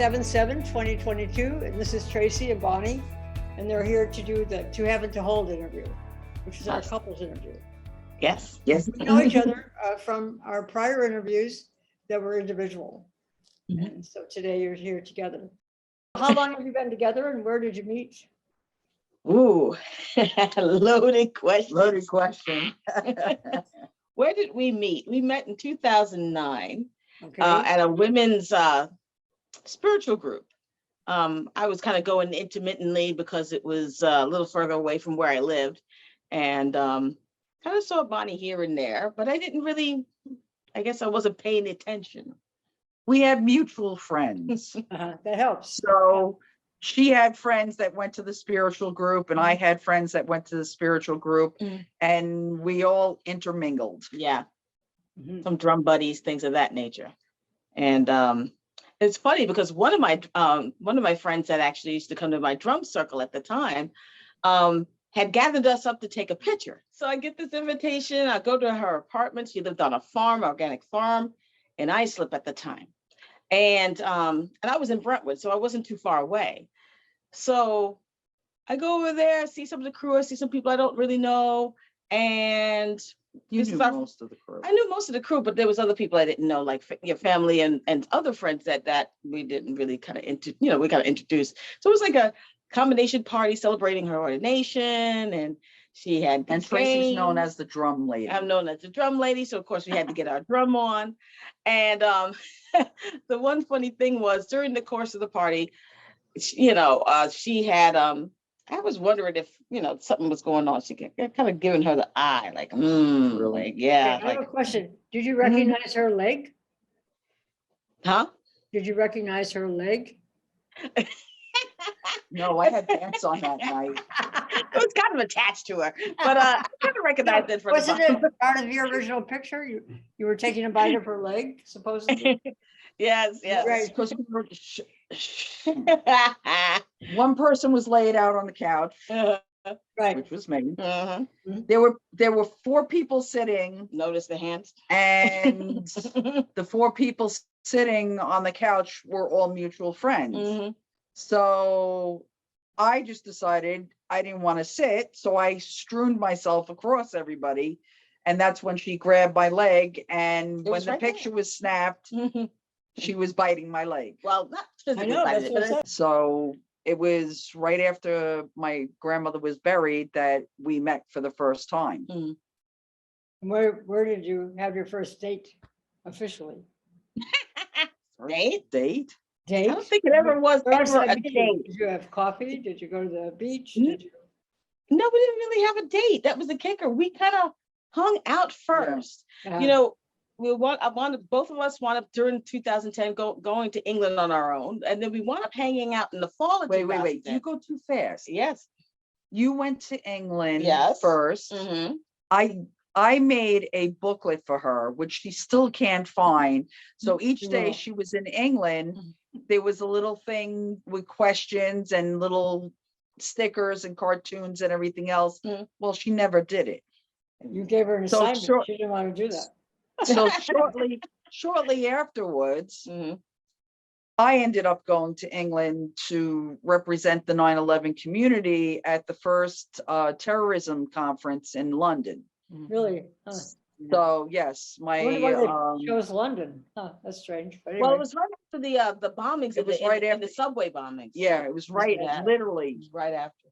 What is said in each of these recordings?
7/7/2022, and this is Tracy and Bonnie, and they're here to do the To Have and to Hold interview, which is our couples interview. Yes. We know each other from our prior interviews that were individual, and so today you're here together. How long have you been together, and where did you meet? Ooh, loaded question. Loaded question. Where did we meet? We met in 2009 Okay. at a women's spiritual group. I was kind of going intermittently because it was a little further away from where I lived, and kind of saw Bonnie here and there, but I didn't really, I guess I wasn't paying attention. We had mutual friends. That helps. So she had friends that went to the spiritual group, and I had friends that went to the spiritual group, and we all intermingled. Yeah. Some drum buddies, things of that nature. And it's funny because one of my friends that actually used to come to my drum circle at the time had gathered us up to take a picture. So I get this invitation. I go to her apartment. She lived on a farm, organic farm, in Islip at the time. And I was in Brentwood, so I wasn't too far away. So I go over there, see some of the crew, I see some people I don't really know, and You knew most of the crew. I knew most of the crew, but there was other people I didn't know, like your family and other friends that we didn't really kind of we kind of introduced. So it was like a combination party celebrating her ordination, and she had And Tracy's known as the drum lady. I'm known as the drum lady, so of course we had to get our drum on. And the one funny thing was during the course of the party, she had I was wondering if something was going on. She kind of giving her the eye, like, really? Yeah. I have a question. Did you recognize her leg? Huh? Did you recognize her leg? No, I had pants on that night. It was kind of attached to her, but I kind of recognized it from Wasn't it part of your original picture? You were taking a bite of her leg, supposedly? Yes. Right. Because one person was laid out on the couch, Right. which was me. Uh-huh. There were four people sitting, Notice the hands. and the four people sitting on the couch were all mutual friends. So I just decided I didn't want to sit, so I strewned myself across everybody, and that's when she grabbed my leg, and when the picture was snapped, she was biting my leg. Well, not physically I know, biting that's it, what but So it was right after my grandmother was buried that we met for the first time. Where did you have your first date officially? Date? Date? Date? I don't think it ever was Where ever did a I meet you? date. Did you have coffee? Did you go to the beach? Mm. Did you? No, we didn't really have a date. That was the kicker. We kind of hung out first. Both of us wound up during 2010 going to England on our own, and then we wound up hanging out in the fall of Wait. 2010. You go too fast. Yes. You went to England Yes. first. I made a booklet for her, which she still can't find. So each day she was in England, there was a little thing with questions and little stickers and cartoons and everything else. Well, she never did it. You gave her an So assignment. She didn't want to do that. So shortly afterwards, I ended up going to England to represent the 9/11 community at the first terrorism conference in London. Really? Huh. So yes, I wonder why they chose London. Huh, that's strange. But anyway. Well, it was right after the bombings. It was right after the subway bombings. yeah, it was right, literally. It was right after.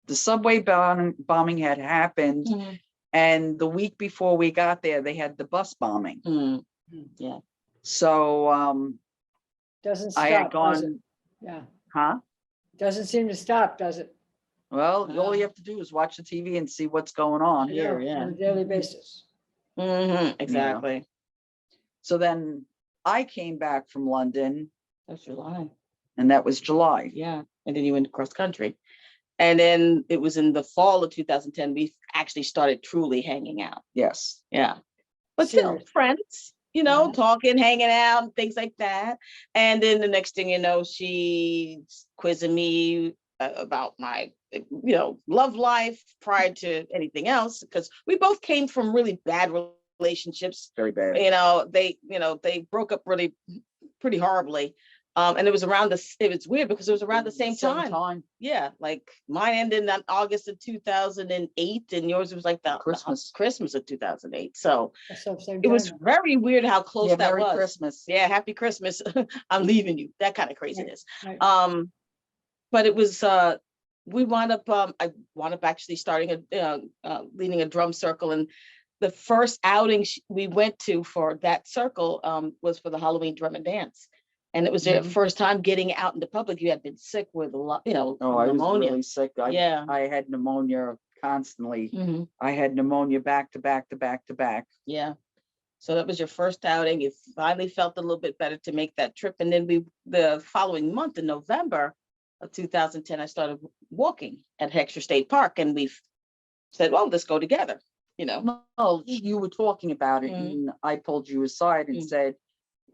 The subway bombing had happened, and the week before we got there, they had the bus bombing. Yeah. So Doesn't stop. I had does it? gone, Yeah. huh? Doesn't seem to stop, does it? Well, all you have to do is watch the TV and see what's going on here. On a daily basis. Exactly. So then I came back from London. That's July. And that was July. Yeah. And then you went cross country. And then it was in the fall of 2010, we actually started truly hanging out. Yes. Yeah. But still friends, talking, hanging out, and things like that. And then the next thing you know, she's quizzing me about my, love life prior to anything else, because we both came from really bad relationships. Very bad. They broke up really pretty horribly. And it was it was weird because it was around the same time. Yeah, like mine ended in August of 2008, and yours was like the Christmas of 2008. So it was very weird how close that Merry was. Christmas. Yeah, happy Christmas. I'm leaving you. That kind of craziness. Right. But it was we wound up I wound up actually starting leading a drum circle, and the first outing we went to for that circle was for the Halloween drum and dance. And it was their first time getting out into public. You had been sick with a lot, Oh, pneumonia. I was really sick. I had pneumonia constantly. I had pneumonia back to back to back to back. Yeah. So that was your first outing. You finally felt a little bit better to make that trip. And then the following month in November of 2010, I started walking at Heckscher State Park, and we said, well, let's go together, No, you were talking about it, and I pulled you aside and said,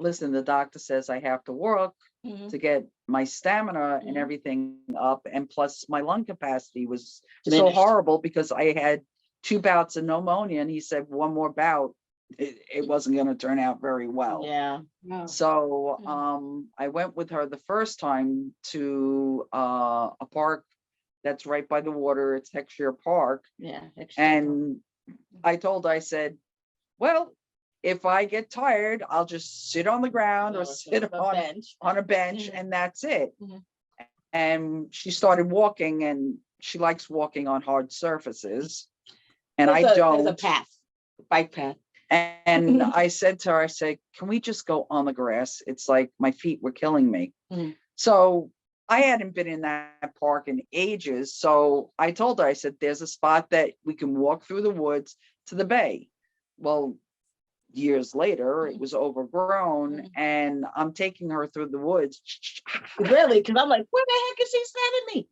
listen, the doctor says I have to work to get my stamina and everything up. And plus my lung capacity was so horrible because I had 2 bouts of pneumonia. And he said, one more bout, it wasn't going to turn out very well. Yeah. Wow. So I went with her the first time to a park that's right by the water. It's Heckscher Park. Yeah. And I told her, I said, well, if I get tired, I'll just sit on the ground or sit on a bench and that's it. And she started walking, and she likes walking on hard surfaces. And I don't. There's a path, bike path. And I said to her, I said, can we just go on the grass? It's like my feet were killing me. So I hadn't been in that park in ages. So I told her, I said, there's a spot that we can walk through the woods to the bay. Well, years later, it was overgrown, and I'm taking her through the woods. Really? Because I'm like, where the heck is she sending me?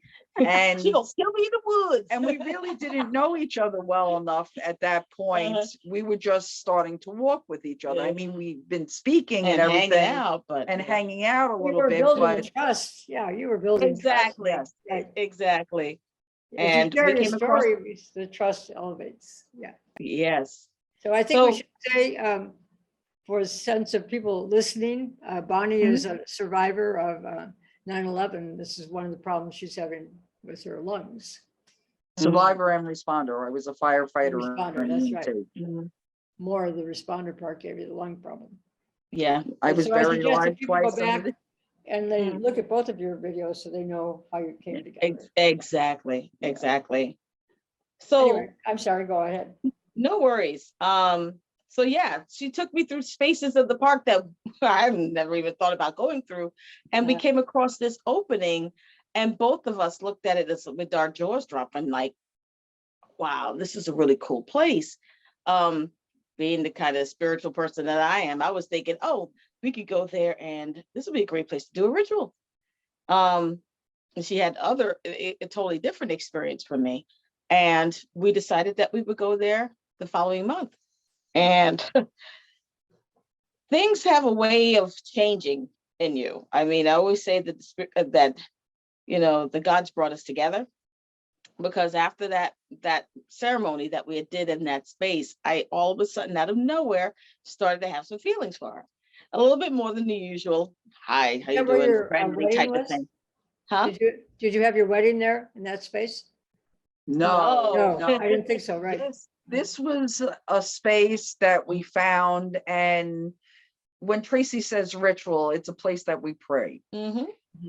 And she gonna kill me in the woods. And we really didn't know each other well enough at that point. We were just starting to walk with each other. I mean, we've been speaking and everything, hanging out a little bit. Building trust. Yeah, you were building exactly. Trust. Right. Exactly. And we came across the trust elevates. Yeah. Yes. So I think we should say, for a sense of people listening, Bonnie is a survivor of 9/11. This is one of the problems she's having with her lungs. Survivor and responder. I was a firefighter. That's right. More of the responder part gave you the lung problem. Yeah, I was buried alive twice. Go back and they look at both of your videos so they know how you came together. Exactly. So anyway, I'm sorry. Go ahead. No worries. So yeah, she took me through spaces of the park that I've never even thought about going through. And we came across this opening, and both of us looked at it with our jaws dropping, like, wow, this is a really cool place. Being the kind of spiritual person that I am, I was thinking, oh, we could go there and this would be a great place to do a ritual. And she had a totally different experience from me. And we decided that we would go there the following month. And things have a way of changing in you. I mean, I always say that the gods brought us together, because after that ceremony that we did in that space, I all of a sudden out of nowhere started to have some feelings for her. A little bit more than the usual. Hi, how you doing? Friendly type of thing. Huh? Did you have your wedding there in that space? No, I didn't think so. Right. This was a space that we found, and when Tracy says ritual, it's a place that we pray.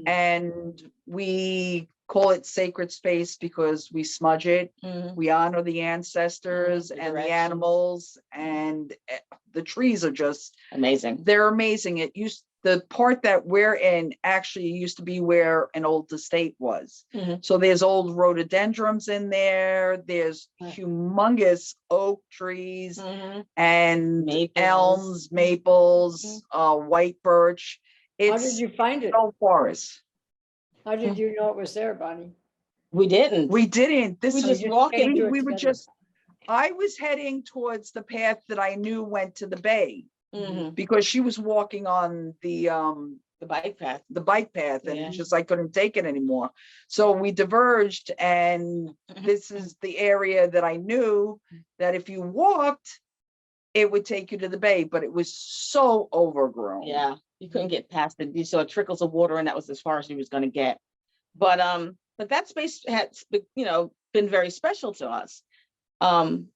And we call it sacred space because we smudge it. We honor the ancestors and the animals, and the trees are just amazing. They're amazing. The part that we're in actually used to be where an old estate was. So there's old rhododendrons in there. There's humongous oak trees and elms, maples, white birch. How did you find it? Old forest. How did you know it was there, Bonnie? We didn't. This was just walking. We were just. I was heading towards the path that I knew went to the bay. Because she was walking on the bike path, and just I couldn't take it anymore. So we diverged, and this is the area that I knew that if you walked, it would take you to the bay, but it was so overgrown. Yeah. You couldn't get past it. You saw trickles of water, and that was as far as she was going to get. But that space had, been very special to us. And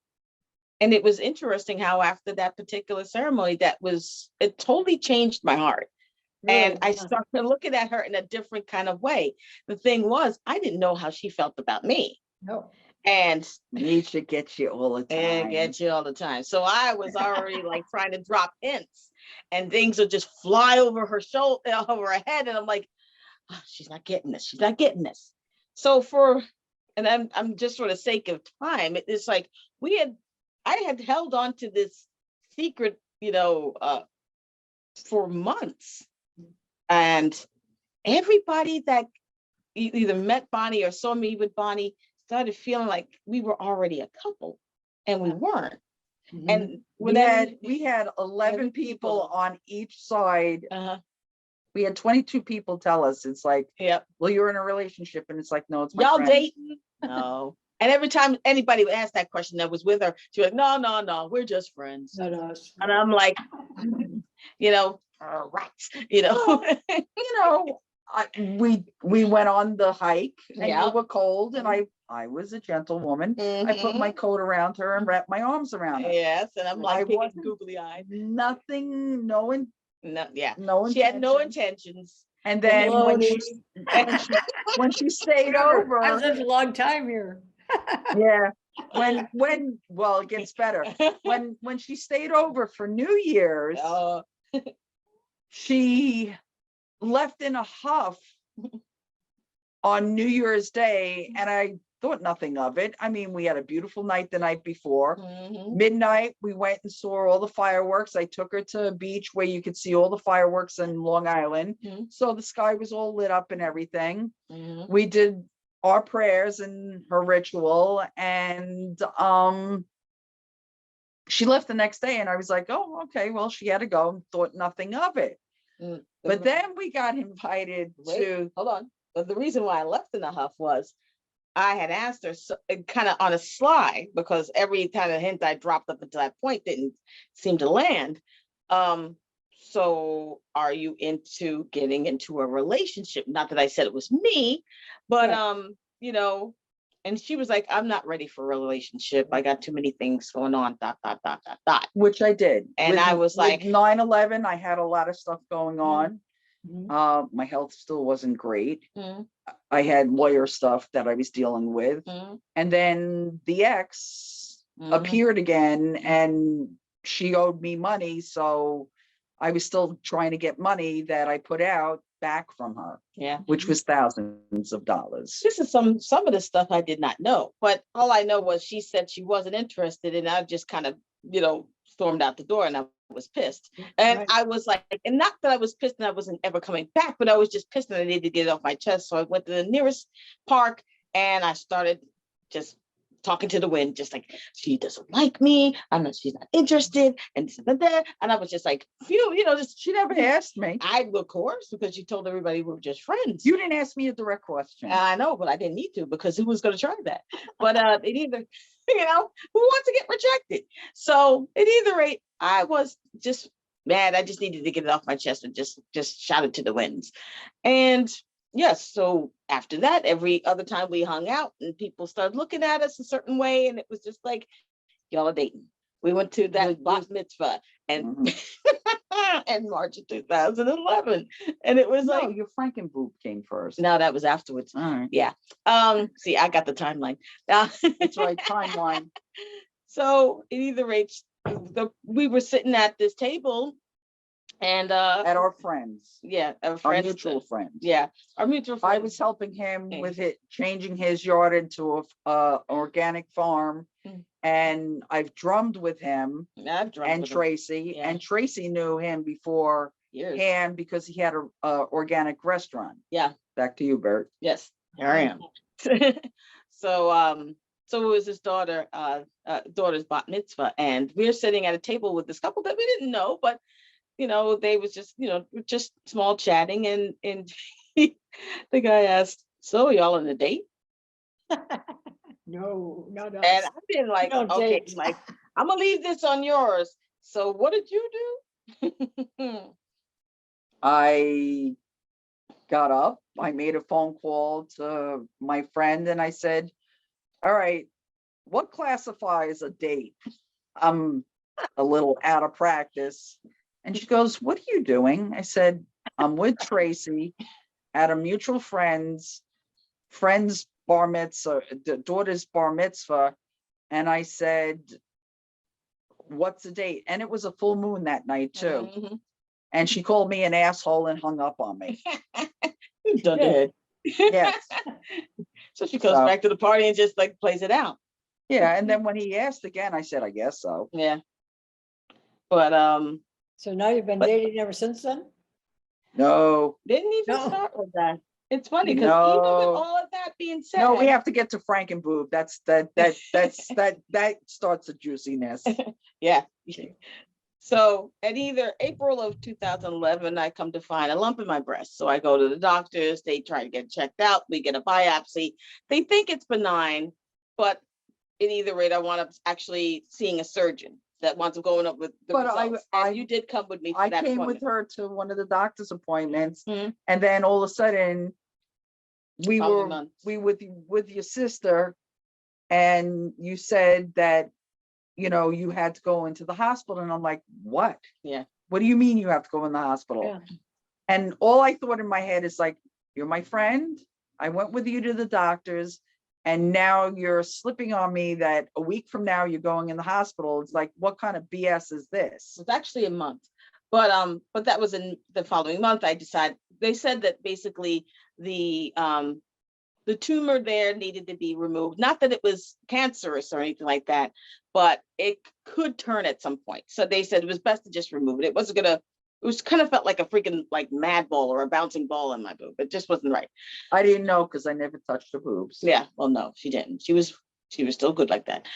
it was interesting how after that particular ceremony, it totally changed my heart. And I started looking at her in a different kind of way. The thing was, I didn't know how she felt about me. No. And Nietzsche gets you all the time. it gets you all the time. So I was already like trying to drop hints, and things would just fly over her shoulder, over her head. And I'm like, oh, she's not getting this. She's not getting this. So I'm just for the sake of time, it's like I had held on to this secret, for months. And everybody that either met Bonnie or saw me with Bonnie started feeling like we were already a couple, and we weren't. Mhm. And we had 11 people on each side. We had 22 people tell us, it's like, yep, well, you're in a relationship, and it's like, no, it's my y'all friend. dating? No. And every time anybody would ask that question that was with her, she was like, no, we're just friends. Not us. And I'm like, rats, We went on the hike, and Yeah. we were cold, and I was a gentlewoman. I put my coat around her and wrapped my arms around her. Yes, and I'm like, I wasn't- googly eyed. Nothing, no one, No, yeah. no She had no intention. intentions. And then Loaded. when she stayed I over, lived a long time here. yeah, well, it gets better. When she stayed over for New Year's, she left in a huff on New Year's Day, and I thought nothing of it. I mean, we had a beautiful night the night before. Midnight, we went and saw all the fireworks. I took her to a beach where you could see all the fireworks in Long Island. So the sky was all lit up and everything. We did our prayers and her ritual, and she left the next day, and I was like, oh, okay, well, she had to go, thought nothing of it. But then we got invited to, hold on. But the reason why I left in a huff was I had asked her kind of on a sly, because every kind of hint I dropped up until that point didn't seem to land. So are you into getting into a relationship? Not that I said it was me, but and she was like, I'm not ready for a relationship. I got too many things going on, ... which I did. And I was like, 9/11, I had a lot of stuff going on. My health still wasn't great. I had lawyer stuff that I was dealing with. And then the ex appeared again, and she owed me money. So I was still trying to get money that I put out back from her. Yeah. Which was thousands of dollars. This is some of the stuff I did not know, but all I know was she said she wasn't interested, and I just kind of, stormed out the door, and I was pissed. And I was like, and not that I was pissed and I wasn't ever coming back, but I was just pissed and I needed to get it off my chest. So I went to the nearest park, and I started just talking to the wind, just like, she doesn't like me. She's not interested. And I was just like, she never asked me. Of course, because she told everybody we were just friends. You didn't ask me a direct question. I know, but I didn't need to, because who was going to try that? But it either, who wants to get rejected? So at either rate, I was just mad. I just needed to get it off my chest and just shout it to the winds. And yes, so after that, every other time we hung out and people started looking at us a certain way, and it was just like, y'all are dating. We went to that bat mitzvah and in March of 2011, and it was like, your Frankenboob came first. No, that was afterwards. All right. Yeah. See, I got the timeline. That's right, timeline. So at either rate, we were sitting at this table, and at our friends. Yeah, our mutual friends. Yeah, our mutual friends. I was helping him with it, changing his yard into a organic farm. And I've drummed with him and Tracy, and Tracy knew him beforehand because he had a organic restaurant. Yeah. Back to you, Bert. Yes, here I am. So it was his daughter's bat mitzvah, and we were sitting at a table with this couple that we didn't know, but they was just small chatting, and the guy asked, "So y'all on a date?" No, not us. And I've been like, okay, like, I'm gonna leave this on yours. So what did you do? I got up, I made a phone call to my friend and I said, all right, what classifies a date? I'm a little out of practice. And she goes, what are you doing? I said, I'm with Tracy at a mutual friend's bar mitzvah, daughter's bar mitzvah. And I said, what's the date? And it was a full moon that night too. Mhm. And she called me an asshole and hung up on me. You done it. Yes. So she goes So- back to the party and just like plays it out. Yeah. And then when he asked again, I said, I guess so. Yeah. But So now you've been But- dating ever since then? No, didn't even No. start with that. It's funny because even with No. all of that being said, no, we have to get to Frank and Boob. That starts the juiciness. yeah. So at either April of 2011, I come to find a lump in my breast. So I go to the doctors, they try to get checked out, we get a biopsy. They think it's benign, but at either rate, I wound up actually seeing a surgeon that wants to go up with the But results. And you did come with me for I that came with appointment. her to one of the doctor's appointments, Mhm. and then all of a sudden, we Following were month. with your sister, and you said that, you know, you had to go into the hospital, and I'm like, what? Yeah. What do you mean you have to go in the hospital? Yeah. And all I thought in my head is like, you're my friend. I went with you to the doctors. And now you're slipping on me that a week from now you're going in the hospital. It's like, what kind of BS is this? It's actually a month, but that was in the following month. I decided, they said that basically the tumor there needed to be removed. Not that it was cancerous or anything like that, but it could turn at some point. So they said it was best to just remove it. It wasn't gonna, it was kind of felt like a freaking like mad ball or a bouncing ball in my boob. It just wasn't right. I didn't know because I never touched her boobs. Yeah, well, no, she didn't. She was still good like that.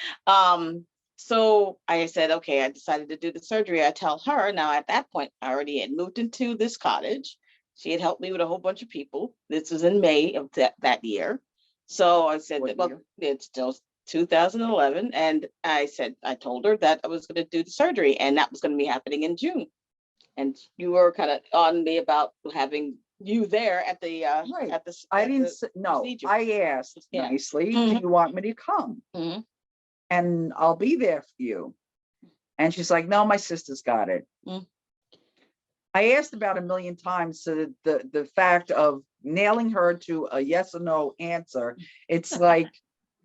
So I said, okay, I decided to do the surgery. I tell her now at that point, I already had moved into this cottage. She had helped me with a whole bunch of people. This was in May of that year. So I said, What well, year? it's still 2011. And I told her that I was going to do the surgery and that was going to be happening in June. And you were kind of on me about having you there at the, Right. at the. I at didn't the say, no, procedure. I asked Yeah. nicely, do Mhm. you want me to come? Mhm. And I'll be there for you. And she's like, no, my sister's got it. Mm. I asked about a million times, so the fact of nailing her to a yes or no answer, it's like,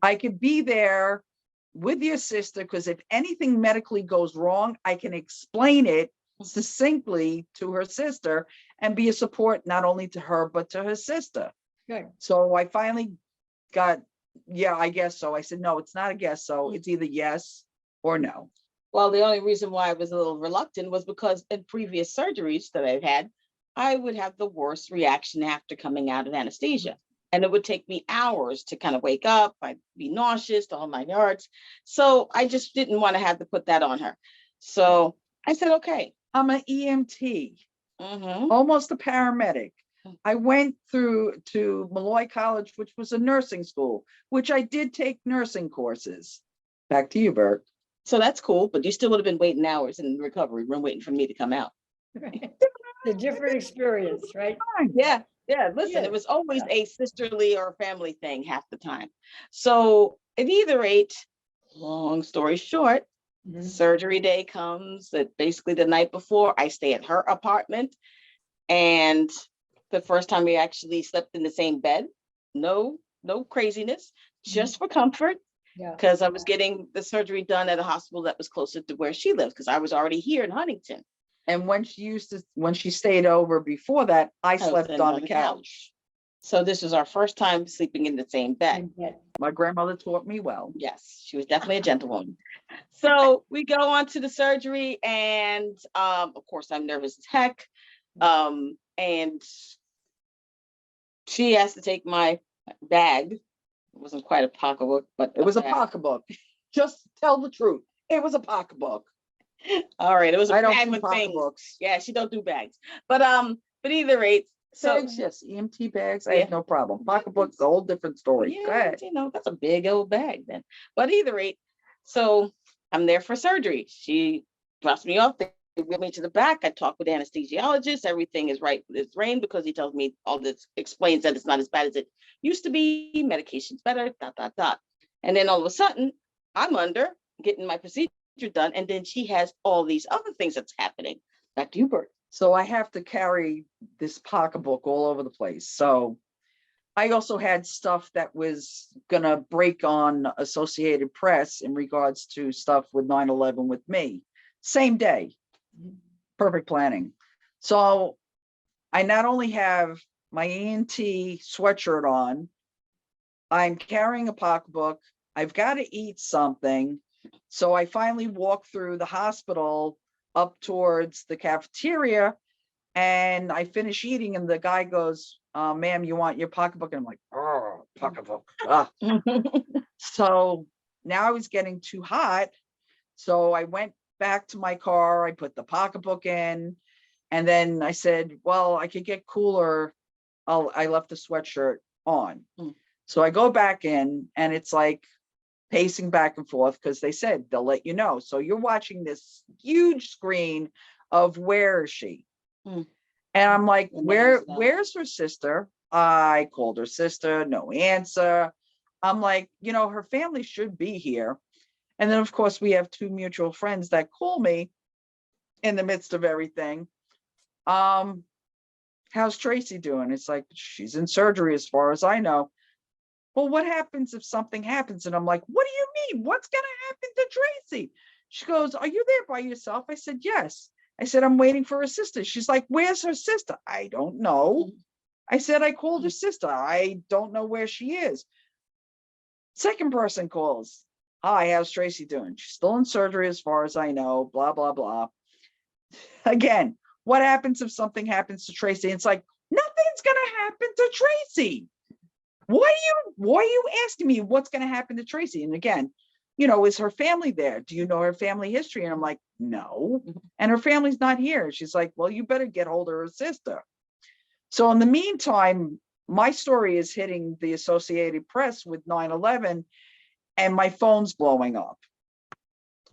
I could be there with your sister, because if anything medically goes wrong, I can explain it succinctly to her sister and be a support not only to her, but to her sister. Good. So I finally got, yeah, I guess so. I said, no, it's not a guess so. It's either yes or no. Well, the only reason why I was a little reluctant was because in previous surgeries that I've had, I would have the worst reaction after coming out of anesthesia. And it would take me hours to kind of wake up. I'd be nauseous, the whole 9 yards. So I just didn't want to have to put that on her. So I said, okay. I'm an EMT, Mhm. almost a paramedic. I went through to Malloy College, which was a nursing school, which I did take nursing courses. Back to you, Bert. So that's cool, but you still would have been waiting hours in the recovery room waiting for me to come out. The different experience, right? Yeah, listen, it was always a sisterly or family thing half the time. So at either rate, long story short, Mhm. surgery day comes that basically the night before I stay at her apartment. And the first time we actually slept in the same bed, no craziness, just for comfort. Yeah. Because I was getting the surgery done at a hospital that was closer to where she lived, because I was already here in Huntington. And when she stayed over before that, I was slept in on the couch. So this was our first time sleeping in the same bed. My grandmother taught me well. Yes, she was definitely a gentlewoman. So we go on to the surgery, and of course I'm nervous as heck. And she has to take my bag. It wasn't quite a pocketbook, but It was a bag. pocketbook. Just tell the truth. It was a pocketbook. All right, it was a I don't bag do with things. pocketbooks. Yeah, she don't do bags. But either rate, so Bags, yes, EMT bags, I Yeah. have no problem. Pocketbooks, a whole different story. Go yeah, ahead. you know, that's a big old bag then. But either rate, so I'm there for surgery. She drops me off wheeled me to the back. I talked with the anesthesiologist. Everything is right with his brain because he tells me all this, explains that it's not as bad as it used to be. Medication's better, dot, dot, dot. And then all of a sudden, I'm under getting my procedure done. And then she has all these other things that's happening. Back to you, Bert. So I have to carry this pocketbook all over the place. So I also had stuff that was gonna break on Associated Press in regards to stuff with 9/11 with me. Same day, perfect planning. So I not only have my ENT sweatshirt on, I'm carrying a pocketbook. I've got to eat something. So I finally walk through the hospital up towards the cafeteria, and I finish eating, and the guy goes, ma'am, you want your pocketbook? And I'm like, oh, pocketbook. Ah. So now I was getting too hot. So I went back to my car. I put the pocketbook in, and then I said, well, I could get cooler. I left the sweatshirt on. So I go back in, and it's like pacing back and forth because they said they'll let you know. So you're watching this huge screen of where is she? And I'm like, where's her sister? I called her sister, no answer. I'm like, her family should be here. And then of course we have two mutual friends that call me in the midst of everything. How's Tracy doing? It's like, she's in surgery as far as I know. Well, what happens if something happens? And I'm like, what do you mean? What's going to happen to Tracy? She goes, are you there by yourself? I said, yes. I said, I'm waiting for her sister. She's like, where's her sister? I don't know. I said, I called her sister. I don't know where she is. Second person calls. Hi, how's Tracy doing? She's still in surgery as far as I know, blah, blah, blah. Again, what happens if something happens to Tracy? It's like, nothing's going to happen to Tracy. Why are you asking me what's going to happen to Tracy? And again, is her family there? Do you know her family history? And I'm like, no. And her family's not here. She's like, well, you better get hold of her sister. So in the meantime, my story is hitting the Associated Press with 9/11, and my phone's blowing up.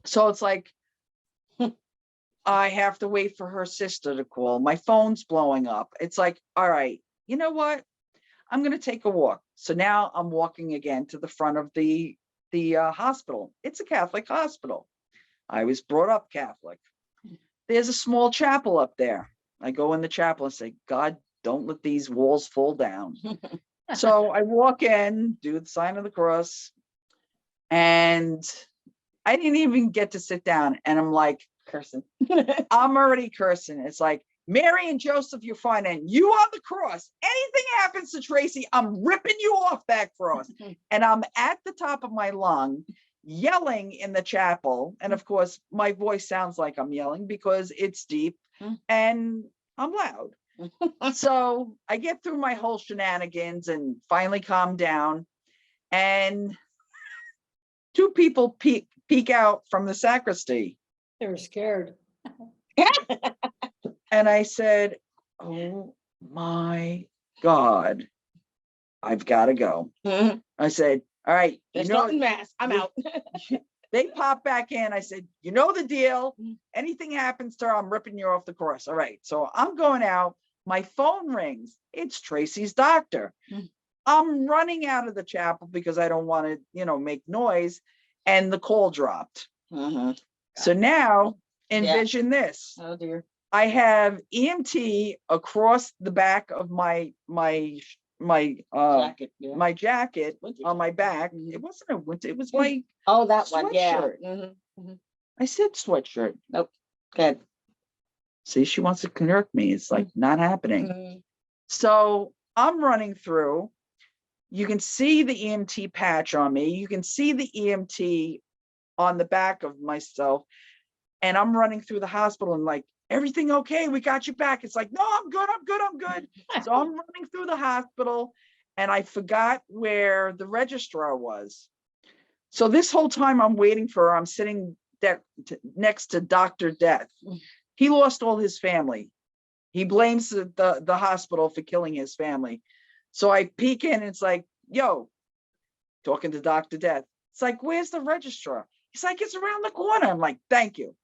So it's like, I have to wait for her sister to call. My phone's blowing up. It's like, all right, you know what? I'm going to take a walk. So now I'm walking again to the front of the hospital. It's a Catholic hospital. I was brought up Catholic. There's a small chapel up there. I go in the chapel and say, God, don't let these walls fall down. So I walk in, do the sign of the cross, and I didn't even get to sit down. And I'm like, Cursing. I'm already cursing. It's like, Mary and Joseph, you're fine. And you on the cross. Anything happens to Tracy, I'm ripping you off that cross. And I'm at the top of my lung, yelling in the chapel. And of course, my voice sounds like I'm yelling because it's deep and I'm loud. So I get through my whole shenanigans and finally calm down. And two people peek out from the sacristy. They were scared. And I said, oh my God, I've got to go. I said, all right, There's nothing mass. I'm out. They pop back in. I said, you know the deal. Anything happens to her, I'm ripping you off the cross. All right. So I'm going out. My phone rings. It's Tracy's doctor. I'm running out of the chapel because I don't want to, make noise. And the call dropped. So now envision this. Oh dear. I have EMT across the back of my Jacket. Yeah. my jacket Winter on my back. Mhm. It wasn't a winter, it was my Oh, that one. Yeah. sweatshirt. I said sweatshirt. Nope. Good. See, she wants to convert me. It's like not happening. So I'm running through. You can see the EMT patch on me. You can see the EMT on the back of myself. And I'm running through the hospital and like, everything okay? We got you back. It's like, no, I'm good. So I'm running through the hospital and I forgot where the registrar was. So this whole time I'm waiting for her, I'm sitting next to Dr. Death. He lost all his family. He blames the hospital for killing his family. So I peek in and it's like, yo, talking to Dr. Death. It's like, where's the registrar? He's like, it's around the corner. I'm like, thank you.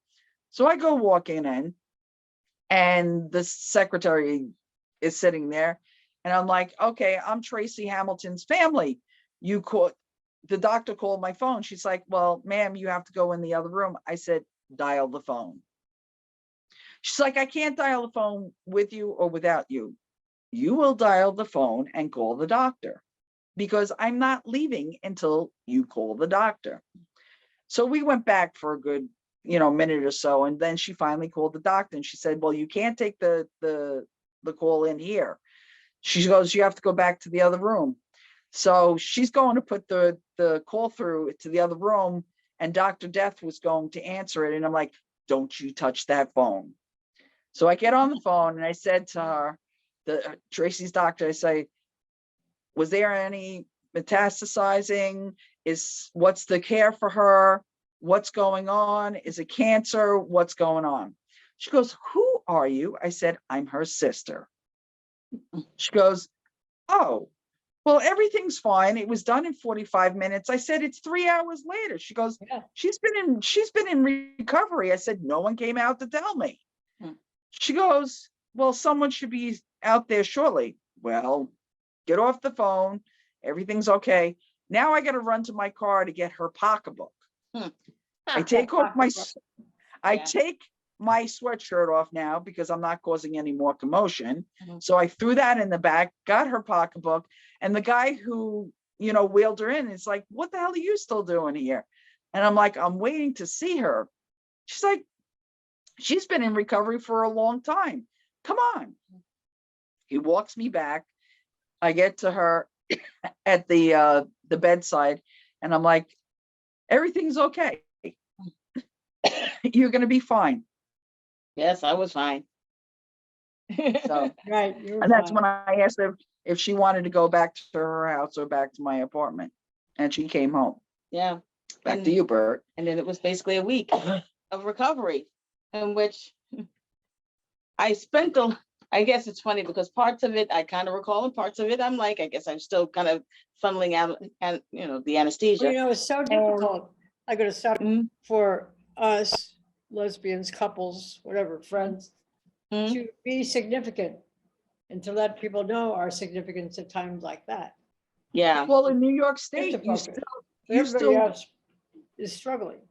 So I go walking in, and the secretary is sitting there, and I'm like, okay, I'm Tracy Hamilton's family. You call, the doctor called my phone. She's like, well, ma'am, you have to go in the other room. I said, dial the phone. She's like, I can't dial the phone with you or without you. You will dial the phone and call the doctor, because I'm not leaving until you call the doctor. So we went back for a good, minute or so. And then she finally called the doctor, and she said, well, you can't take the call in here. She goes, you have to go back to the other room. So she's going to put the call through to the other room, and Dr. Death was going to answer it. And I'm like, don't you touch that phone. So I get on the phone, and I said to her, Tracy's doctor, I say, was there any metastasizing? What's the care for her? What's going on? Is it cancer? What's going on? She goes, who are you? I said, I'm her sister. She goes, oh, well, everything's fine. It was done in 45 minutes. I said, it's 3 hours later. She goes, Yeah. she's been in recovery. I said, no one came out to tell me. She goes, well, someone should be out there shortly. Well, get off the phone. Everything's okay. Now I got to run to my car to get her pocketbook. I take my sweatshirt off now because I'm not causing any more commotion. So I threw that in the back, got her pocketbook, and the guy who, wheeled her in is like, what the hell are you still doing here? And I'm like, I'm waiting to see her. She's like, she's been in recovery for a long time. Come on. He walks me back. I get to her at the bedside, and I'm like, everything's okay. You're going to be fine. Yes, I was fine. So, Right. and that's when I asked her if she wanted to go back to her house or back to my apartment, and she came home. Yeah. Back to you, Bert. And then it was basically a week of recovery, in which I spent I guess it's funny because parts of it I kind of recall, and parts of it I'm like, I guess I'm still kind of funneling out, and the anesthesia. Well, it's so difficult. I gotta stop Mhm. for us lesbians, couples, whatever, friends, Mhm. to be significant and to let people know our significance at times like that. Yeah. Well, in New York State, you Focus. still, But you everybody still, else is struggling.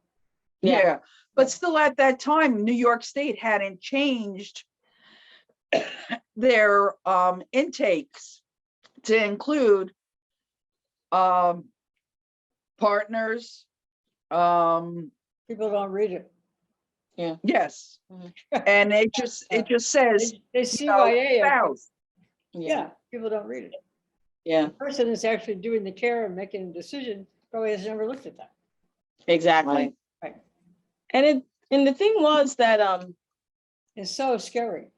yeah, but still at that time, New York State hadn't changed their intakes to include partners. People don't read it. Yes, Mhm. and it just says They CYA it, but spouse. yeah, people don't read it. Yeah, The person that's actually doing the care and making a decision probably has never looked at that. exactly. Right. And the thing was that It's so scary.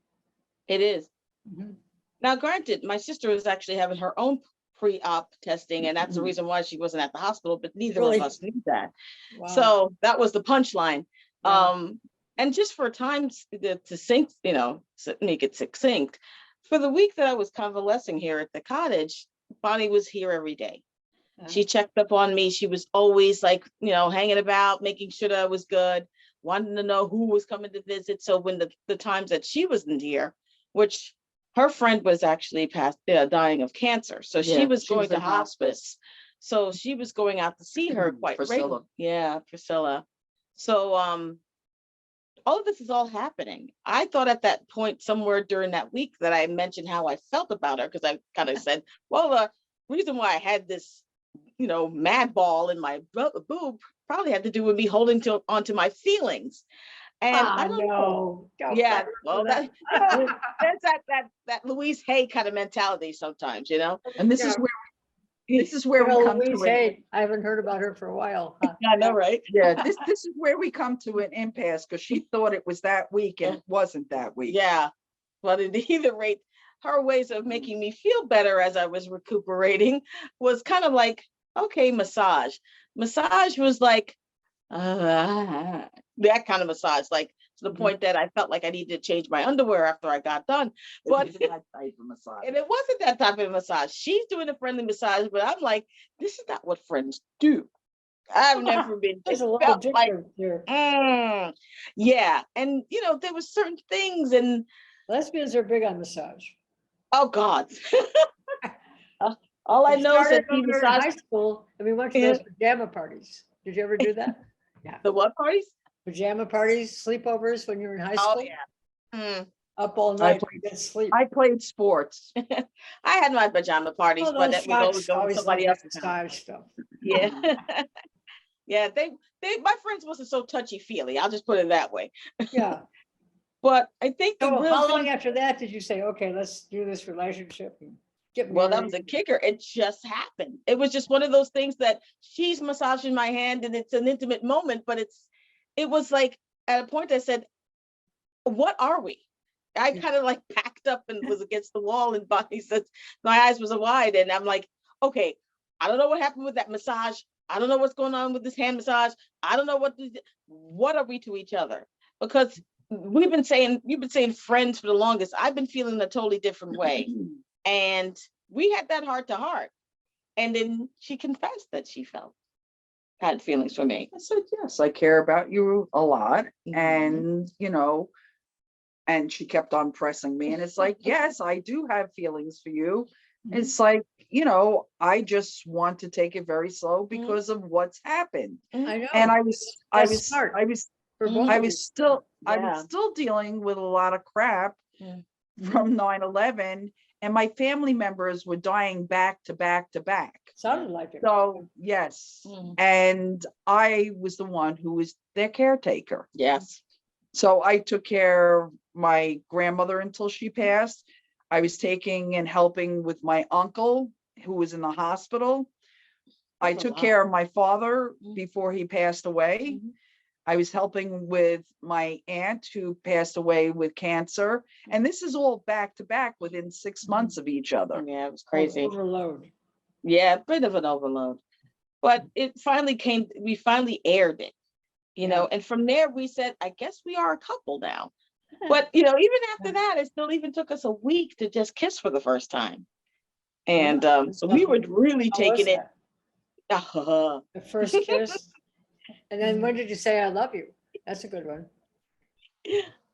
it is. Mhm. Now, granted, my sister was actually having her own pre-op testing, and that's the reason why she wasn't at the hospital, but neither Really? of us knew that. Wow. So that was the punchline. Yeah. And just for times to sync, make it succinct, for the week that I was convalescing here at the cottage, Bonnie was here every day. She checked up on me. She was always like, hanging about, making sure that I was good, wanting to know who was coming to visit. So when the times that she wasn't here, which her friend was actually dying of cancer. So she was going to hospice. So she was going out to see her quite regularly. Yeah, Priscilla. So all of this is all happening. I thought at that point, somewhere during that week, that I mentioned how I felt about her, because I kind of said, well, the reason why I had this, mad ball in my boob probably had to do with me holding onto my feelings. And I don't know. Yeah, well, that's that Louise Hay kind of mentality sometimes, And this is where we come to it. I haven't heard about her for a while. Huh? I know, right? Yeah, this is where we come to an impasse, because she thought it was that week and it wasn't that week. Yeah, but at either rate, her ways of making me feel better as I was recuperating was kind of like, okay, massage. Massage was like that kind of massage, like to the point that I felt like I needed to change my underwear after I got done. But It wasn't that type of massage. And it wasn't that type of massage. She's doing a friendly massage, but I'm like, this is not what friends do. I've never been, There's it a little felt like, different here. yeah. And, there were certain things and, Lesbians are big on massage. oh God. All I We know is that started when he we were in high massaged school and we went to Yeah. those pajama parties. Did you ever do that? Yeah. the what parties? Pajama parties, sleepovers when you were in high Oh, school? yeah. Up all I night, we didn't sleep. I played sports. I had my pajama parties, Oh, but those it was always schmucks going to always love somebody that else's house. massage stuff. Yeah. Yeah, my friends wasn't so touchy-feely. I'll just put it that way. Yeah. But I think the So real how long thing, after that did you say, okay, let's do this relationship and get well, that married? was a kicker. It just happened. It was just one of those things that she's massaging my hand and it's an intimate moment, but it was like at a point I said, what are we? I kind of like packed up and was against the wall, and Bonnie said my eyes was wide, and I'm like, okay, I don't know what happened with that massage. I don't know what's going on with this hand massage. I don't know what are we to each other? Because you've been saying friends for the longest. I've been feeling a totally different way. And we had that heart to heart. And then she confessed that she had feelings for me. I said, yes, I care about you a lot. Mhm. And, and she kept on pressing me. And it's like, yes, I do have feelings for you. Mhm. It's like, I just want to take it very slow because of what's happened. I know. And I That's was smart for Mhm. both I of you. was still Yeah. dealing with a lot of crap Yeah. from 9/11, and my family members were dying back to back to back. Sounded like it. So yes, Mhm. and I was the one who was their caretaker. Yes. So I took care of my grandmother until she passed. I was taking and helping with my uncle who was in the hospital. I That's a took lot. care of my father Mhm. before he passed away. Mhm. I was helping with my aunt who passed away with cancer. And this is all back to back within 6 months of each other. Yeah, it was crazy. Overload. Yeah, a bit of an overload. But we finally aired it, and from there we said, I guess we are a couple now. But, even after that, it still even took us a week to just kiss for the first time. And so we were really How was taking it. that? The first kiss. And then when did you say I love you? That's a good one.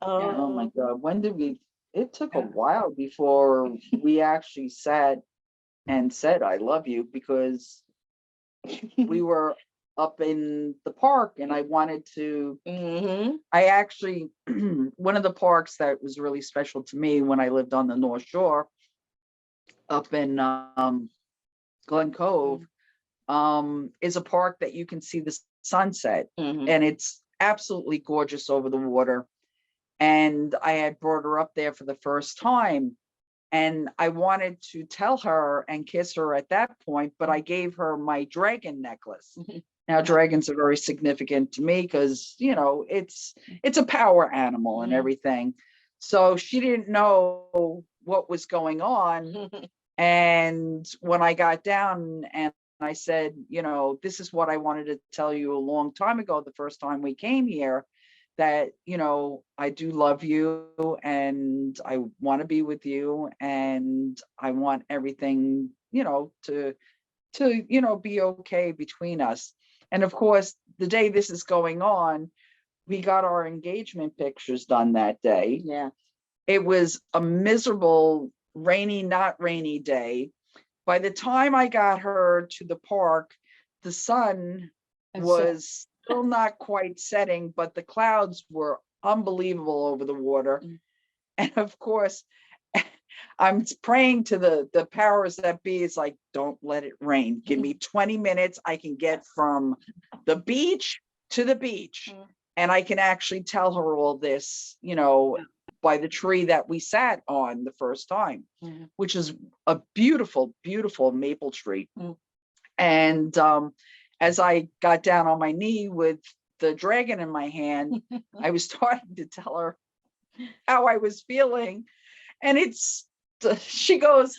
Oh my God. When did it took a Yeah. while before we actually sat and said, I love you, because we were up in the park and I wanted to, Mhm. I actually, one of the parks that was really special to me when I lived on the North Shore up in Glen Cove, is a park that you can see the sunset, Mhm. and it's absolutely gorgeous over the water. And I had brought her up there for the first time, and I wanted to tell her and kiss her at that point, but I gave her my dragon necklace. Now, dragons are very significant to me because, it's a power animal and Mhm. everything. So she didn't know what was going on. And when I got down and I said, this is what I wanted to tell you a long time ago, the first time we came here, that, I do love you and I want to be with you and I want everything, to be okay between us. And of course, the day this is going on, we got our engagement pictures done that day. Yeah. It was a miserable, rainy, not rainy day. By the time I got her to the park, the sun And was still not quite setting, but the clouds were unbelievable over the water. Mm. And of course, I'm praying to the powers that be. It's like, don't let it rain. Give me 20 minutes. I can get from the beach to the beach. Mm. And I can actually tell her all this, by the tree that we sat on the first time, Mhm. which is a beautiful, beautiful maple tree. Mm. And as I got down on my knee with the dragon in my hand, I was starting to tell her how I was feeling. And she goes,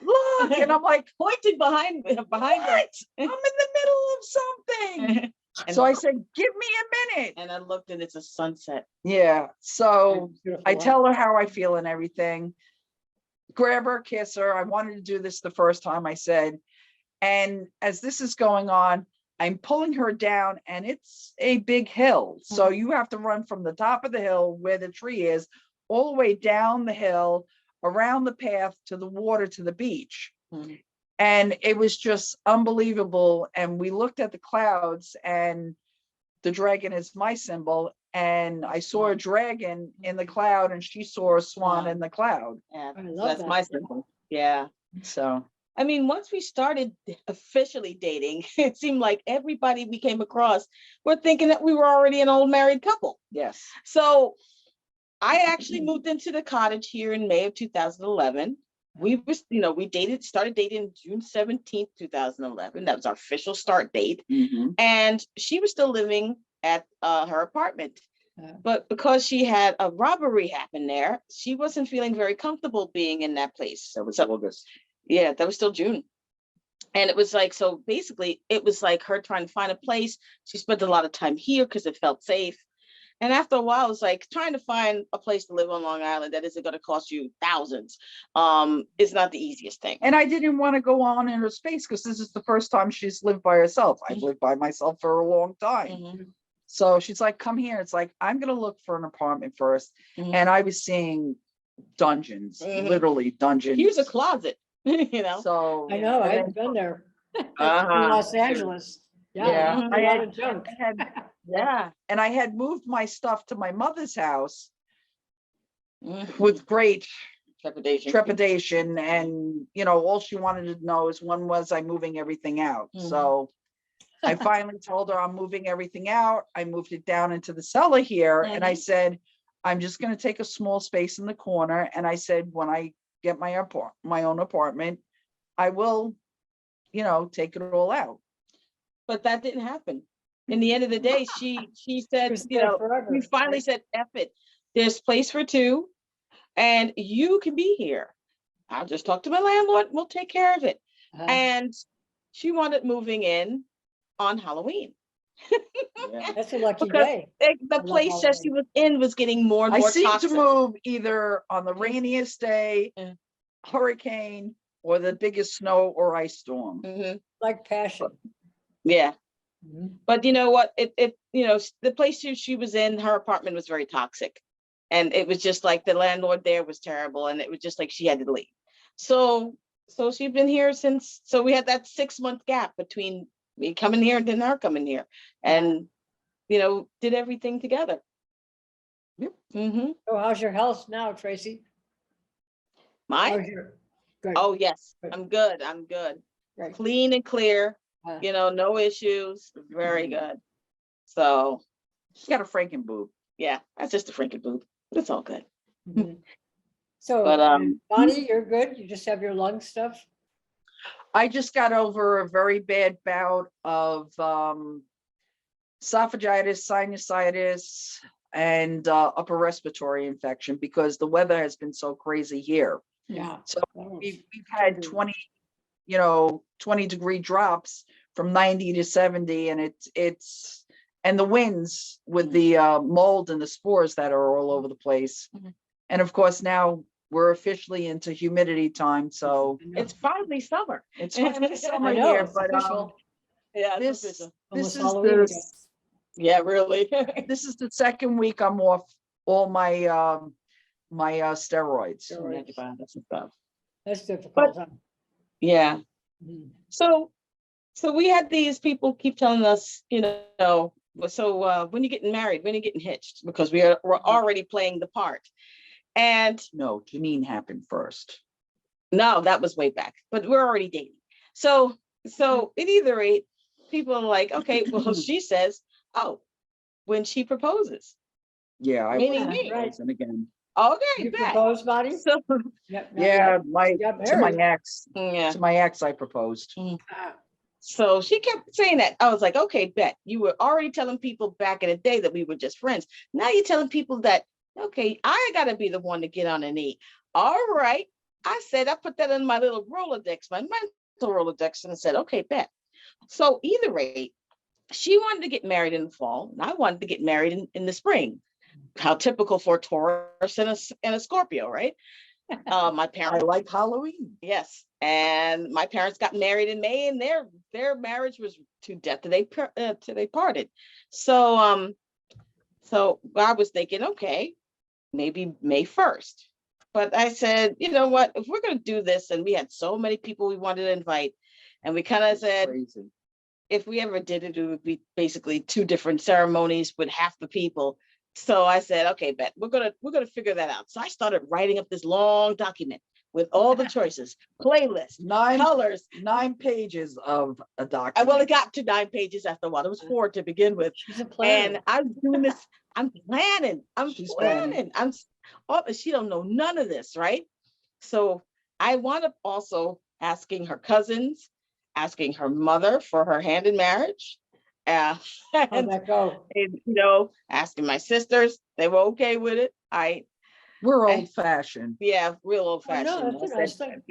look, and I'm like, Pointing behind her. what? I'm in the middle of something. So I said, give me a minute. And I looked and it's a sunset. Yeah. So beautiful. I tell her how I feel and everything. Grab her, kiss her. I wanted to do this the first time, I said. And as this is going on, I'm pulling her down and it's a big hill. So you have to run from the top of the hill where the tree is, all the way down the hill, around the path to the water to the beach. Mhm. And it was just unbelievable. And we looked at the clouds, and the dragon is my symbol. And I saw a dragon in the cloud, and she saw a swan Wow. in the cloud. Yeah, I love that's that. my symbol. Yeah. So I mean, once we started officially dating, it seemed like everybody we came across were thinking that we were already an old married couple. yes. So I actually moved into the cottage here in May of 2011. We was, started dating June 17th, 2011. That was our official start date. Mhm. And she was still living at her apartment. Yeah. But because she had a robbery happen there, she wasn't feeling very comfortable being in that place. That was So, August. yeah, that was still June. And it was like, so basically, it was like her trying to find a place. She spent a lot of time here because it felt safe. And after a while, it's like trying to find a place to live on Long Island that isn't going to cost you thousands is not the easiest thing. And I didn't want to go on in her space because this is the first time she's lived by herself. I've lived by myself for a long time. Mhm, So she's like, come here. It's like, I'm going to look for an apartment first. mhm. And I was seeing dungeons, Mhm. literally dungeons. Here's a closet, you know. So I know, I and haven't been there. In Uh-huh. Los Angeles. Yeah, Yeah, I a lot had- of junk. I had, Yeah. and I had moved my stuff to my mother's house Mhm. with great Trepidation. trepidation, and all she wanted to know is when was I moving everything out. Mhm. So I finally told her I'm moving everything out. I moved it down into the cellar here, and I said I'm just going to take a small space in the corner, and I said when I get my own apartment, I will take it all out. But that didn't happen. In the end of the day, she said, was there forever, we finally right? said, F it. There's place for two, and you can be here. I'll just talk to my landlord. We'll take care of it. And she wanted moving in on Halloween. Yeah. That's a lucky Because day. the love place that she Halloween. was in was getting more and I more seem toxic. to move either on the rainiest day, Yeah. hurricane, or the biggest snow or ice storm. Mhm. Like passion. Yeah. Mhm. But you know what? The place she was in, her apartment was very toxic. And it was just like the landlord there was terrible. And it was just like she had to leave. So she's been here since, so we had that 6-month gap between me coming here and then her coming here. And, did everything together. Yep. Mm-hmm. So how's your health now, Tracy? Mine? How's your? Good. Oh, yes. Good. I'm good. I'm good. Right. Clean and clear, Uh, no issues. Very good. So, She got a Franken boob. yeah, that's just a freaking boob. It's all good. mhm. So, But, Bonnie, you're good. You just have your lung stuff. I just got over a very bad bout of esophagitis, sinusitis, and upper respiratory infection because the weather has been so crazy here. Yeah. So Oh, we've had 20-degree drops from 90 to 70, and it's and the winds with the mold and the spores that are all over the place. Mhm. And of course now we're officially into humidity time, so I know. it's finally summer. it's finally summer I know, here. it's But official. Yeah, it's this official. Almost this is Halloween the again. Yeah, really. this is the second week I'm off all my steroids. Steroids. Antibiotics and stuff. That's difficult. Huh? Yeah. Mhm. So we had these people keep telling us, so when you getting married, when you getting hitched, because we're already playing the part. And No, Janine happened first. no, that was way back, but we're already dating. So at either rate, people are like, okay, well, she says, oh, when she proposes. Yeah, I Meaning was me. proposing again. Okay, You bet. propose, Bonnie? So, Yep. Yeah, got to my married. ex. yeah. To my ex, I proposed. Ah, So she kept saying that. I was like, okay, bet. You were already telling people back in the day that we were just friends. Now you're telling people that, okay, I got to be the one to get on a knee. All right. I said, I put that in my little Rolodex, my mental Rolodex, and I said, okay, bet. So either way, she wanted to get married in the fall, and I wanted to get married in the spring. How typical for a Taurus and a Scorpio, right? My I parents, like Halloween. yes. And my parents got married in May, and their marriage was to death till they parted. So so I was thinking, okay, maybe May 1st. But I said, you know what, if we're going to do this, and we had so many people we wanted to invite, and we kind of said, Crazy. if we ever did it, it would be basically 2 different ceremonies with half the people. So I said, okay, Bet, we're gonna figure that out. So I started writing up this long document with all the choices, playlists, colors. 9 pages of a Well, document. it got to 9 pages after a while. It was 4 to begin with. She's a planner. And I'm doing this, I'm planning. She's planning. She don't know none of this, right? So I wound up also asking her cousins, asking her mother for her hand in marriage. How'd And, that go? asking my sisters, they were okay with it. We're old fashioned. Yeah, real old Oh, no, fashioned. that's a nice thing.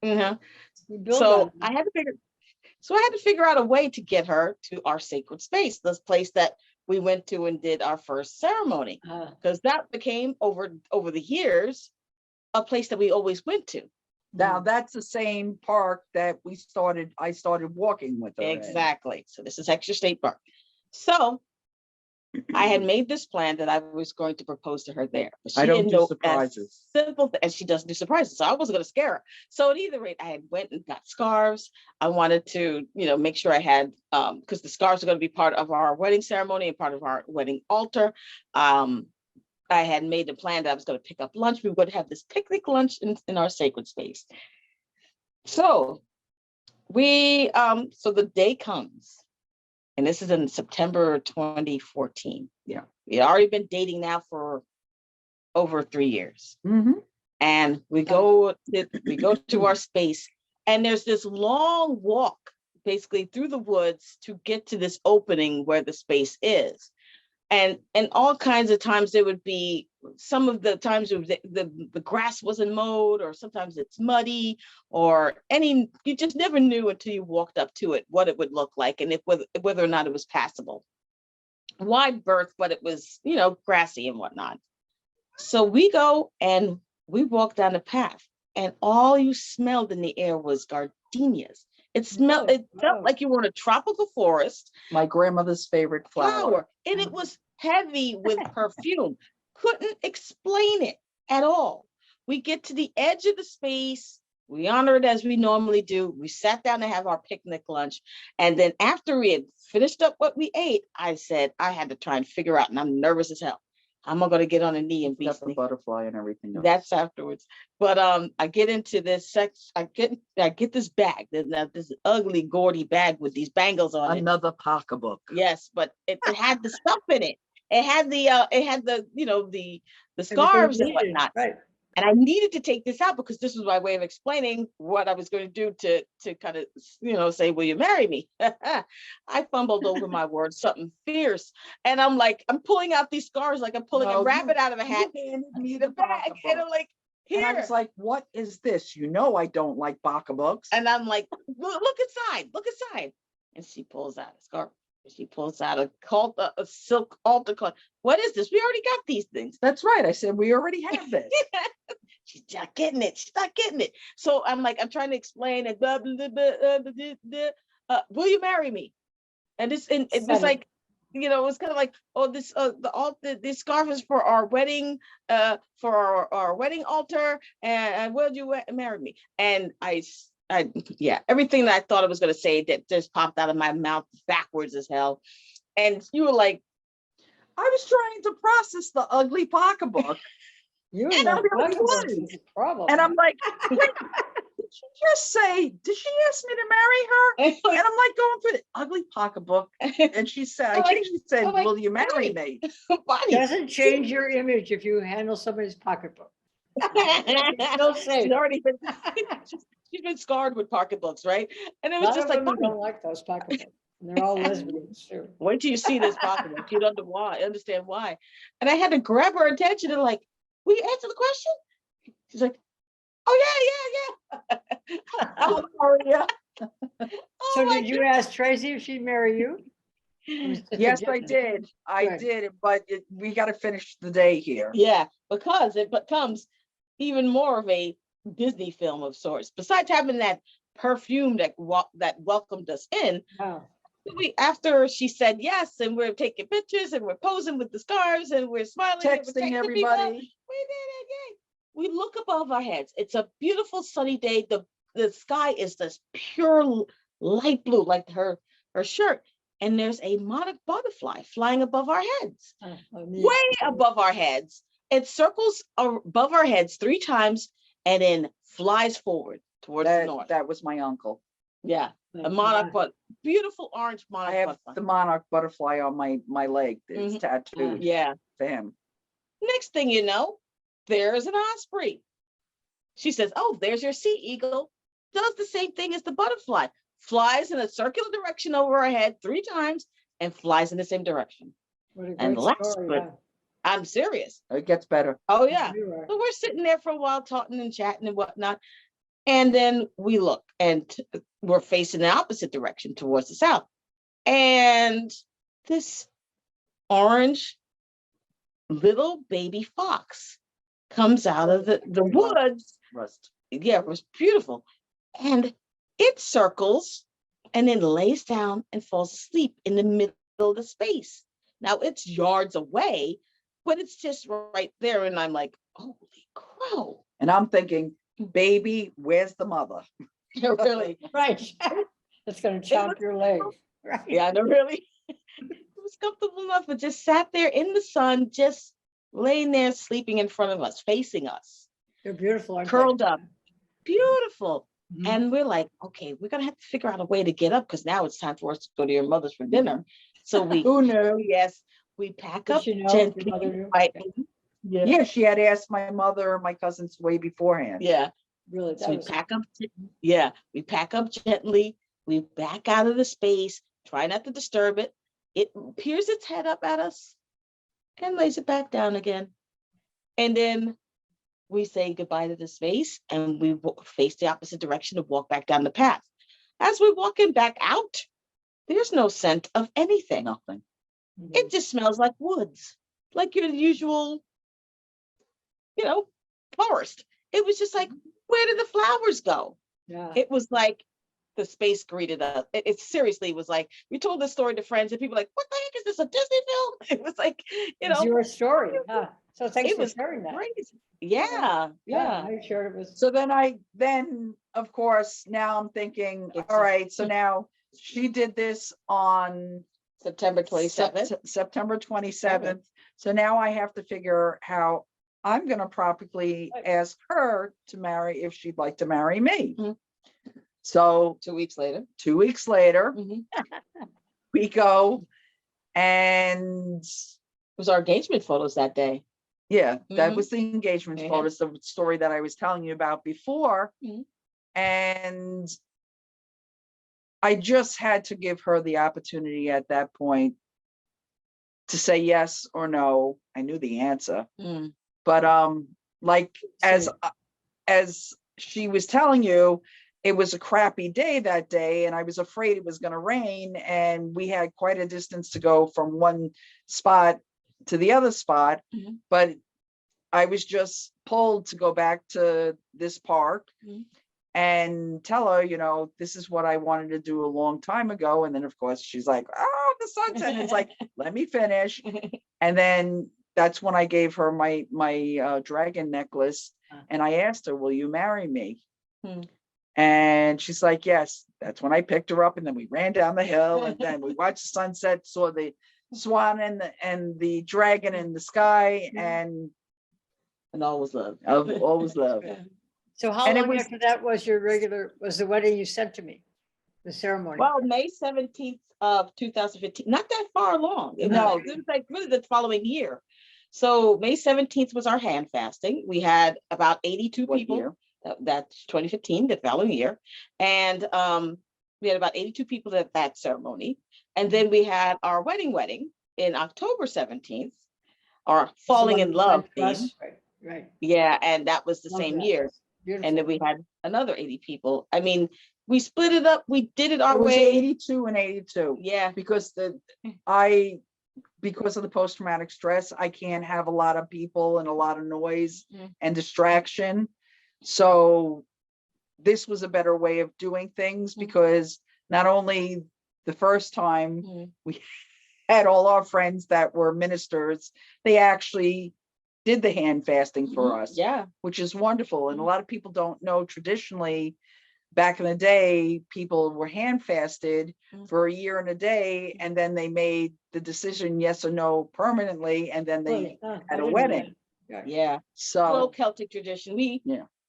Mhm. You build So on I had to figure out a way to get her to our sacred space, this place that we went to and did our first ceremony, because that became over the years a place that we always went to. Now that's the same park that I started walking with her in. Exactly. So this is Extra State Park. So I had made this plan that I was going to propose to her there. But she I don't didn't do know surprises. Simple, and she doesn't do surprises. So I wasn't going to scare her. So at either rate, I had went and got scarves. I wanted to, make sure I had, because the scarves are going to be part of our wedding ceremony and part of our wedding altar. I had made the plan that I was going to pick up lunch. We would have this picnic lunch in our sacred space. So so the day comes, and this is in September 2014. Yeah. We had already been dating now for over 3 years. Mhm. And we go to our space, and there's this long walk basically through the woods to get to this opening where the space is. And all kinds of times there would be, some of the times the grass wasn't mowed, or sometimes it's muddy, or you just never knew until you walked up to it what it would look like, and whether or not it was passable. Wide berth, but it was, grassy and whatnot. So we go and we walk down the path, and all you smelled in the air was gardenias. It felt like you were in a tropical forest. My grandmother's favorite flower. And it was heavy with perfume. Couldn't explain it at all. We get to the edge of the space. We honor it as we normally do. We sat down to have our picnic lunch. And then after we had finished up what we ate, I said, I had to try and figure out, and I'm nervous as hell, I'm not going to get on a knee and be Got the butterfly and everything else. That's afterwards. But I get into this I get this bag, this ugly, gaudy bag with these bangles on it. Another pocketbook. Yes, but it had the stuff in it. It had the scarves and whatnot. Right. And I needed to take this out because this was my way of explaining what I was going to do to kind of, say, will you marry me? I fumbled over my words, something fierce. And I'm pulling out these scarves like I'm pulling a rabbit out of a hat. Me The bag. And I'm like, here. And I was like, what is this? I don't like pocketbooks. And I'm like, look inside. And she pulls out a scarf. She pulls out a silk altar cloth. What is this? We already got these things. That's right. I said, we already have this. She's not getting it. So I'm trying to explain it. Blah, blah, blah, blah, blah, will you marry me? And it's like, it was kind of like, oh, this scarf is for our wedding, for our wedding altar, and will you marry me? And everything that I thought I was going to say that just popped out of my mouth backwards as hell. And you were like, I was trying to process the ugly pocketbook. You and know, problem. And I'm like, wait, did she ask me to marry her? And I'm like going for the ugly pocketbook. And she said, will you marry me? Doesn't change your image if you handle somebody's pocketbook. Still safe. She's been scarred with pocketbooks, right? And it was just like, don't like those pocketbooks. They're all lesbians too. Wait till you see this pocketbook. You don't understand why. And I had to grab her attention and like, will you answer the question? She's like, oh yeah. Oh, Maria. So did you ask Tracy if she'd marry you? Yes, I did. I did, but we got to finish the day here. Yeah, because it becomes even more of a Disney film of sorts. Besides having that perfume that welcomed us in, Wow. after she said yes, and we're taking pictures and we're posing with the scarves and we're smiling, and we're Texting people, everybody. we did it, yay. We look above our heads. It's a beautiful sunny day. The sky is this pure light blue, like her shirt. And there's a monarch butterfly flying above our heads, way above our heads. It circles above our heads 3 times and then flies forward towards the north. That was my uncle. Yeah, a monarch, but beautiful orange monarch. I have butterfly. the monarch butterfly on my leg. It's tattooed. Yeah. For him. Next thing you know, there's an osprey. She says, "Oh, there's your sea eagle." Does the same thing as the butterfly. Flies in a circular direction over our head 3 times and flies in the same direction. What a And great last, story. but I'm serious. It gets better. Oh yeah. You are. So we're sitting there for a while talking and chatting and whatnot. And then we look and we're facing the opposite direction towards the south. And this orange little baby fox comes out of the woods. Rust. Yeah, it was beautiful. And it circles and then lays down and falls asleep in the middle of the space. Now it's yards away, but it's just right there. And I'm like, holy crow. And I'm thinking, baby, where's the mother? Really? Right. That's gonna chop your leg. Right. Yeah, no, really. It was comfortable enough, but just sat there in the sun, just laying there, sleeping in front of us, facing us. They're beautiful, aren't they? Curled up. Beautiful. Mhm. And we're like, okay, we're gonna have to figure out a way to get up because now it's time for us to go to your mother's for dinner. So we, Who knew? yes, we pack Did up she know? gently, Your mother knew? quietly. Yeah, Yeah, she had asked my mother and my cousins way beforehand. yeah. Really, So that we was, pack up, yeah, we pack up gently. We back out of the space, try not to disturb it. It peers its head up at us and lays it back down again. And then we say goodbye to the space and we face the opposite direction and walk back down the path. As we're walking back out, there's no scent of anything. Nothing. It just smells like woods, like your usual, forest. It was just like, where did the flowers go? yeah. It was like the space greeted us. It seriously was like, we told this story to friends and people were like, what the heck is this, a Disney film? It was like, It's your story. Huh? So thanks it for was sharing that. crazy. Yeah, yeah. I shared it was. So then of course, now I'm thinking, It's all right, so now she did this on September 27th. September 27th. So now I have to figure how I'm gonna properly ask her to marry, if she'd like to marry me. Mhm. So 2 weeks later. 2 weeks later, Mhm. we go and It was our engagement photos that day. yeah, that Mhm. was the engagement Yeah. photos, the story that I was telling you about before. Mhm. And I just had to give her the opportunity at that point to say yes or no. I knew the answer, Mm. but like as she was telling you, it was a crappy day that day, and I was afraid it was going to rain, and we had quite a distance to go from one spot to the other spot. Mhm. But I was just pulled to go back to this park Mhm. and tell her, this is what I wanted to do a long time ago. And then of course she's like, oh, the sunset. And it's like, let me finish. And then that's when I gave her my dragon necklace, and I asked her, will you marry me? Hmm. And she's like, yes. That's when I picked her up, and then we ran down the hill, and then we watched the sunset, saw the swan and the dragon in the sky, and all was love. all was love. So how And it long was- after that was the wedding you sent to me? The ceremony? Well, May 17th of 2015, not that far along. It No. was like really the following year. So May 17th was our hand fasting. We had about 82 What people. year? That's 2015, the following year. And we had about 82 people at that ceremony. And then we had our wedding in October 17th, our falling in love theme. Right. Yeah, and that was the Love same that. year. Beautiful. And then we had another 80 people. I mean, we split it up. We did it our It was way. 82 and 82. Yeah. Because because of the post-traumatic stress, I can't have a lot of people and a lot of noise Mm. and distraction. So this was a better way of doing things, because not only the first time we had all our friends that were ministers, they actually did the hand fasting for us, Yeah. which is wonderful. And a lot of people don't know, traditionally, back in the day, people were hand fasted for a year and a day, and then they made the decision yes or no permanently, and then they had a wedding. Yeah. So Hello, Celtic tradition.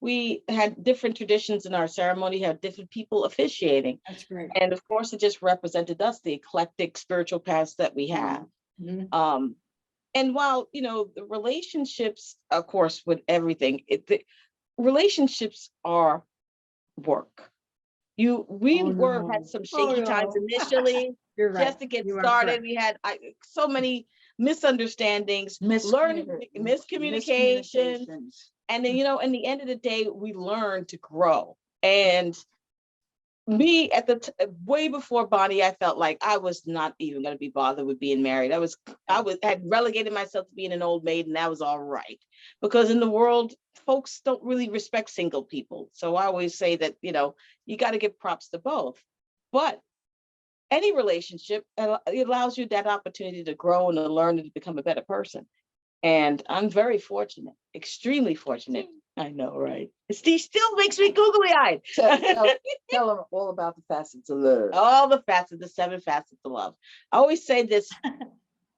We had different traditions in our ceremony, had different people officiating. That's great. And of course, it just represented us, the eclectic spiritual past that we have. And while, the relationships, of course, with everything, the relationships are work. We had some shaky times initially. You're right. Just to get You are started. correct. We had so many misunderstandings, miscommunications. And then, in the end of the day, we learned to grow. And me way before Bonnie, I felt like I was not even going to be bothered with being married. I had relegated myself to being an old maid, and that was all right. Because in the world, folks don't really respect single people. So I always say that, you got to give props to both. But any relationship, it allows you that opportunity to grow and to learn and to become a better person. And I'm very fortunate, extremely fortunate. I know, right? Steve still makes me googly eyed. Tell them all about the facets of love. All the facets, the 7 facets of love. I always say this, and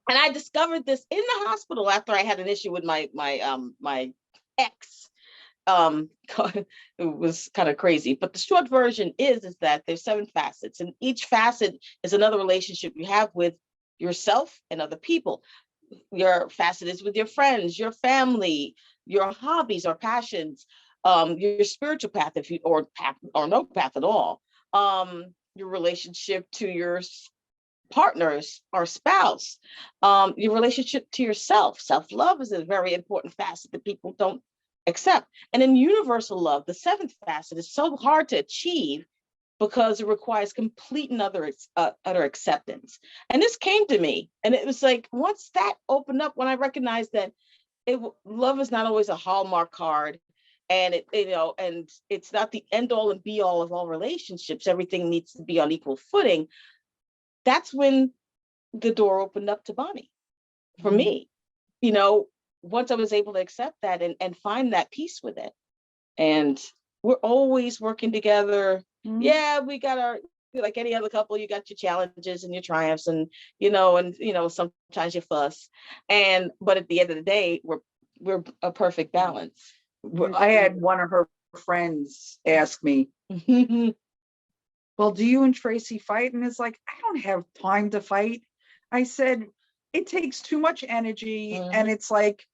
I discovered this in the hospital after I had an issue with my ex. It was kind of crazy, but the short version is that there's 7 facets, and each facet is another relationship you have with yourself and other people. Your facet is with your friends, your family, your hobbies or passions, your spiritual path, or no path at all, your relationship to your partners or spouse, your relationship to yourself. Self-love is a very important facet that people don't accept. And in universal love, the 7th facet is so hard to achieve because it requires complete and utter acceptance. And this came to me, and it was like, once that opened up, when I recognized that love is not always a Hallmark card, and and it's not the end all and be all of all relationships. Everything needs to be on equal footing. That's when the door opened up to Bonnie for me. Once I was able to accept that and find that peace with it. And we're always working together. Yeah, we got like any other couple, you got your challenges and your triumphs, and sometimes you fuss. But at the end of the day, we're a perfect balance. I had one of her friends ask me, well, do you and Tracy fight? And it's like, I don't have time to fight. I said, it takes too much energy. And it's like,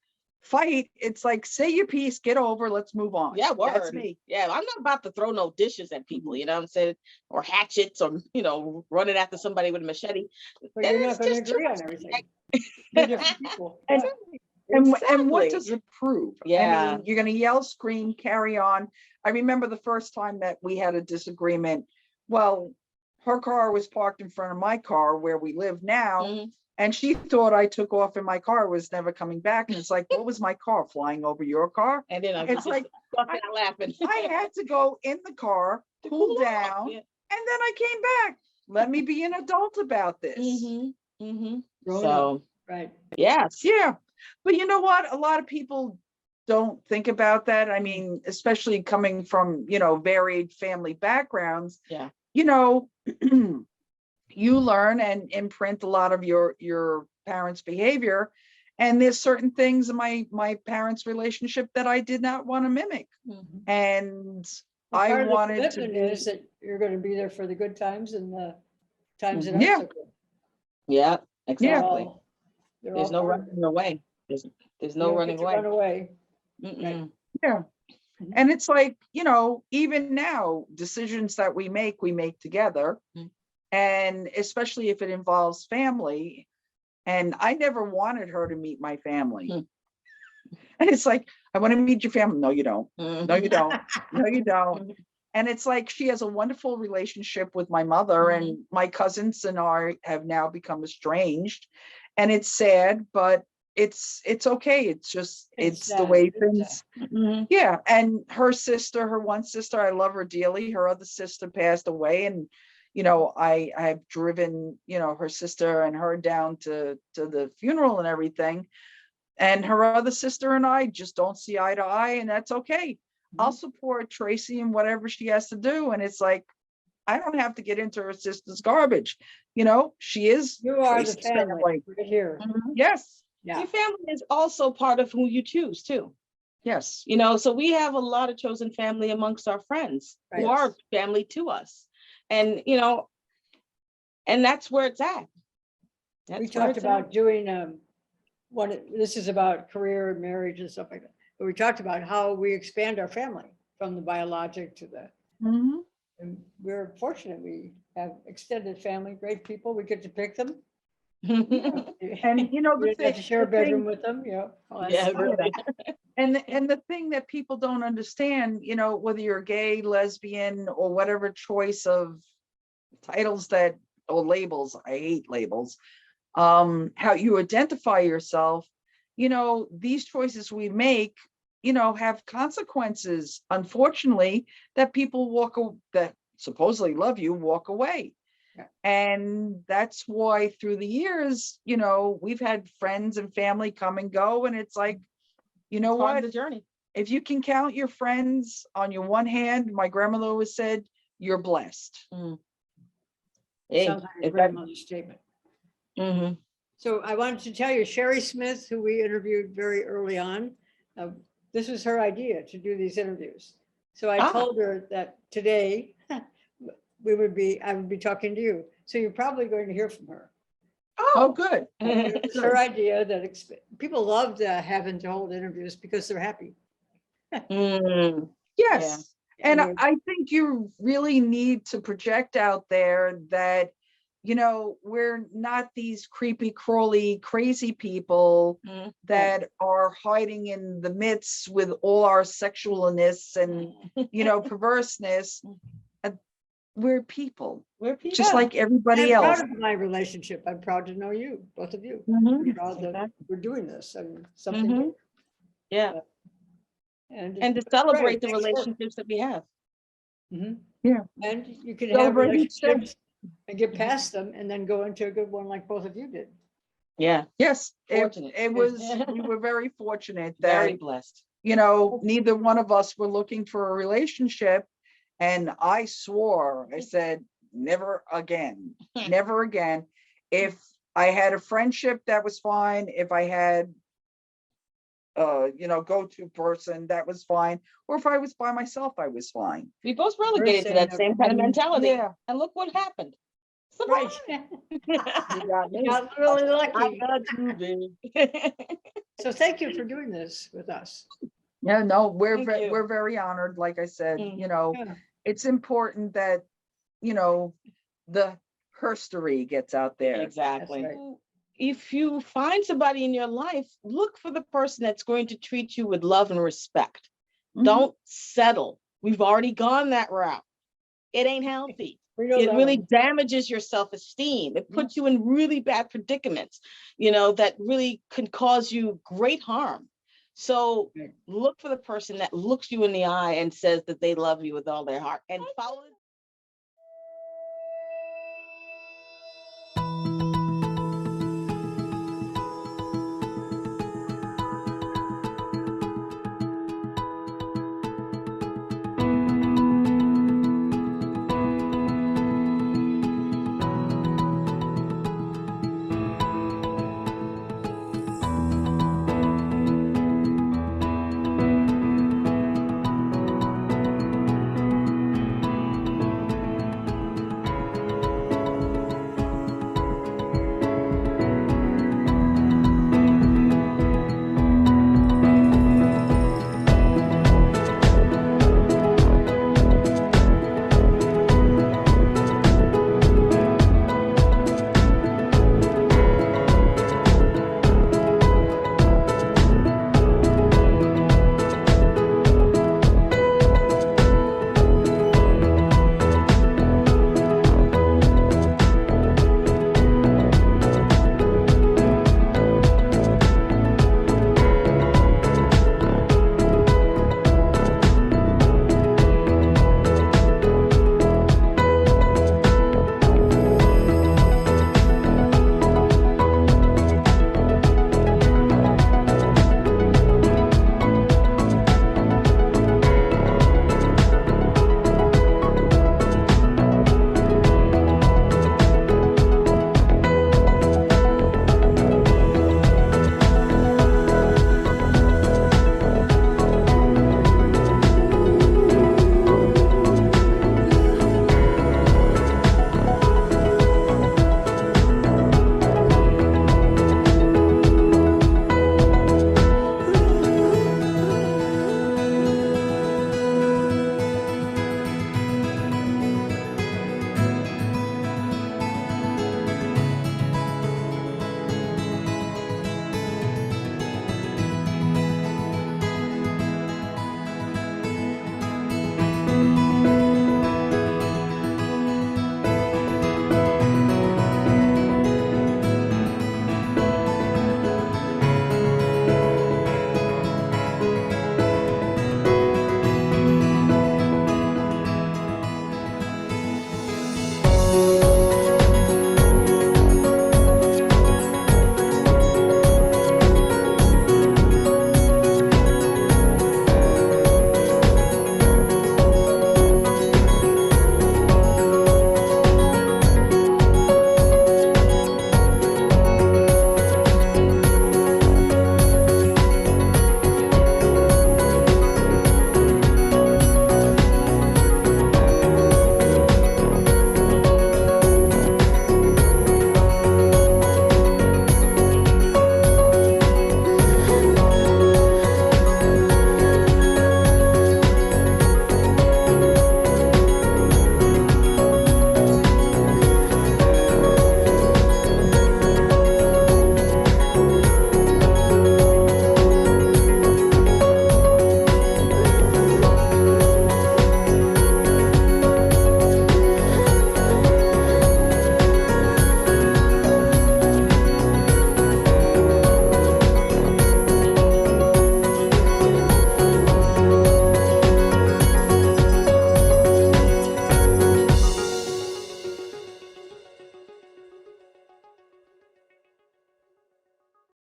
fight. It's like, say your piece, get over, let's move on. Yeah, word. That's me. Yeah, I'm not about to throw no dishes at people, you know what I'm saying? Or hatchets, or, running after somebody with a machete. But you're not going to agree on everything. You're different people. And what does it prove? Yeah. I mean, you're going to yell, scream, carry on. I remember the first time that we had a disagreement. Well, her car was parked in front of my car where we live now. And she thought I took off in my car, was never coming back. And it's like, what was my car, flying over your car? And then it's like, laughing. I had to go in the car, cool down, and then I came back. Let me be an adult about this. So, right. Yes. Yeah. But you know what? A lot of people don't think about that. I mean, especially coming from, varied family backgrounds. Yeah. You learn and imprint a lot of your parents' behavior. And there's certain things in my parents' relationship that I did not want to mimic. And I wanted to be. Is that you're going to be there for the good times and the times that aren't so good. Yeah, exactly. There's no running away. There's no running away. Run away. Right. Yeah. And it's like, even now, decisions that we make together. And especially if it involves family. And I never wanted her to meet my family. And it's like, I want to meet your family. No, you don't. No, you don't. No, you don't. And it's like, she has a wonderful relationship with my mother, and my cousins and I have now become estranged. And it's sad, but it's okay. It's just, it's the sad. way It's things. Mhm. Yeah, and her sister, her one sister, I love her dearly. Her other sister passed away, and I've driven her sister and her down to the funeral and everything. And her other sister and I just don't see eye to eye, and that's okay. I'll support Tracy in whatever she has to do, and it's like I don't have to get into her sister's garbage. She is You are the Tracy's family right here. Yes, Yeah. Your family is also part of who you choose too. yes. So we have a lot of chosen family amongst our friends who Right. are family to us. And, and that's where it's at. We That's where talked it's about at. doing, this is about career and marriage and stuff like that. But we talked about how we expand our family from the biologic to the, Mhm. and we're fortunate. We have extended family, great people. We get to pick them. And You the didn't have to share a the thing- bedroom with them, all that Yeah, stuff. really. and the thing that people don't understand, whether you're gay, lesbian, or whatever choice of titles or labels, I hate labels, how you identify yourself, these choices we make, have consequences, unfortunately, that people that supposedly love you walk away. Yeah. And that's why through the years, we've had friends and family come and go, and it's like, Part of what? the journey. If you can count your friends on your one hand, my grandmother always said, you're blessed. Hey, Sounds like a if that- grandmother's statement. Mhm. So I wanted to tell you, Sherry Smith, who we interviewed very early on, this was her idea to do these interviews. So I Ah. told her that today I would be talking to you. So you're probably going to hear from her. Oh, good. It was her idea that people loved having to hold interviews because they're happy. Mm. Yes. And And I think you really need to project out there that, we're not these creepy, crawly, crazy people Mhm. that are hiding in the midst with all our sexualness and, perverseness. We're people, We're people. just like everybody I'm else. proud of my relationship. I'm proud to know you, both of you. Mhm. I'm proud that Exactly. we're doing this and something. Mhm. new. Yeah. And And to it's celebrate great. the Thanks for- relationships that we have. Mhm. Yeah. And you can have Celebrate each day. relationships and get past them and then go into a good one like both of you did. Yeah. Yes, Fortunate. we were very fortunate Very that, blessed. neither one of us were looking for a relationship. And I swore, I said, never again, never again. If I had a friendship, that was fine. If I had, go-to person, that was fine. Or if I was by myself, I was fine. We both relegated to that saying same kind of mentality. Yeah. And look what happened. Right. You got me. Got really I lucky. got you, babe. So thank you for doing this with us. Yeah, no, Thank you. we're very honored. Like I said, Mm. Yeah. it's important that, the herstory gets out there. Exactly. That's right. If you find somebody in your life, look for the person that's going to treat you with love and respect. Mhm. Don't settle. We've already gone that route. It ain't healthy. We know It that really one. damages your self-esteem. It puts you in really bad predicaments, that really can cause you great harm. So Right. look for the person that looks you in the eye and says that they love you with all their heart and follow